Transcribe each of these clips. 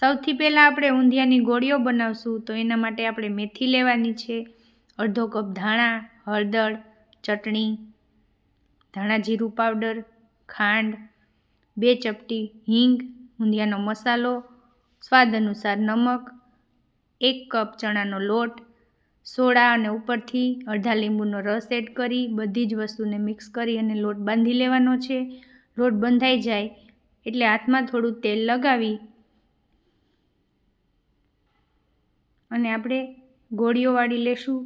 સૌથી પહેલાં આપણે ઊંધિયાની ગોળીઓ બનાવશું, તો એના માટે આપણે મેથી લેવાની છે, અડધો કપ ધાણા, હળદર, ચટણી, ધાણા જીરું પાવડર, ખાંડ, 2 ચપટી હિંગ, ઊંધિયાનો મસાલો, સ્વાદ અનુસાર નમક, 1 કપ ચણાનો લોટ, સોડા અને ઉપરથી અડધા લીંબુનો રસ એડ કરી બધી જ વસ્તુને મિક્સ કરી અને લોટ બાંધી લેવાનો છે. લોટ બંધાઈ જાય એટલે હાથમાં થોડું તેલ લગાવી અને આપણે ગોળીઓ વાળી લેશું.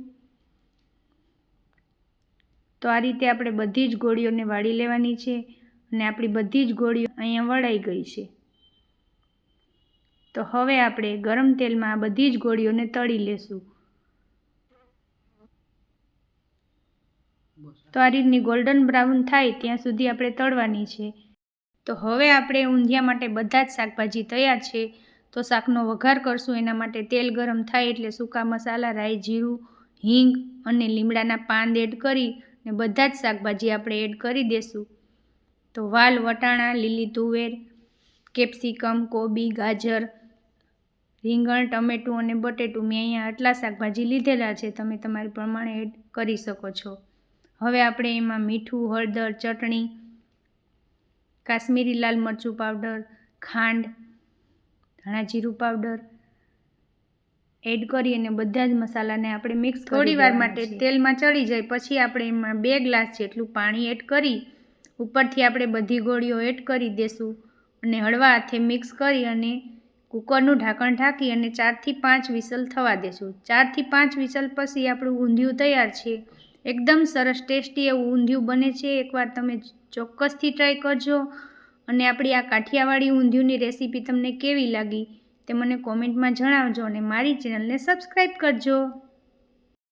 તો આ રીતે આપણે બધી જ ગોળીઓને વાળી લેવાની છે અને આપણી બધી જ ગોળીઓ અહીંયા વળાઈ ગઈ છે. તો હવે આપણે ગરમ તેલમાં આ બધી જ ગોળીઓને તળી લેશું. તો આ રીતની ગોલ્ડન બ્રાઉન થાય ત્યાં સુધી આપણે તળવાની છે. તો હવે આપણે ઊંધિયા માટે બધા જ શાકભાજી તૈયાર છે. તો શાકનો વઘાર કરશું. એના માટે તેલ ગરમ થાય એટલે સૂકા મસાલા, રાઈ, જીરું, હિંગ અને લીમડાના પાન એડ કરી ને બધા જ શાકભાજી આપણે એડ કરી દેશું. તો વાલ, વટાણા, લીલી તુવેર, કેપ્સિકમ, કોબી, ગાજર, રીંગણ, ટમેટું અને બટેટું, મેં અહીંયા આટલા શાકભાજી લીધેલા છે. તમે તમારા પ્રમાણે એડ કરી શકો છો. હવે આપણે એમાં મીઠું, હળદર, ચટણી, કાશ્મીરી લાલ મરચું પાવડર, ખાંડ, ધાણા જીરું પાવડર એડ કરી અને બધા જ મસાલાને આપણે મિક્સ થોડી વાર માટે તેલમાં ચડી જાય પછી આપણે એમાં 2 ગ્લાસ જેટલું પાણી એડ કરી ઉપરથી આપણે બધી ગોળીઓ એડ કરી દેશું અને હળવા હાથે મિક્સ કરી અને કુકરનું ઢાંકણ ઢાંકી અને 4 થી 5 વિસલ થવા દેશું. 4 થી 5 વિસલ પછી આપણું ઊંધિયું તૈયાર છે. એકદમ સરસ ટેસ્ટી એવું ઊંધિયું બને છે. એકવાર તમે ચોક્કસથી ટ્રાય કરજો અને આપણી આ કાઠિયાવાડી ઊંધિયુંની રેસીપી તમને કેવી લાગી તે મને કોમેન્ટમાં જણાવજો અને મારી ચેનલને સબસ્ક્રાઈબ કરજો.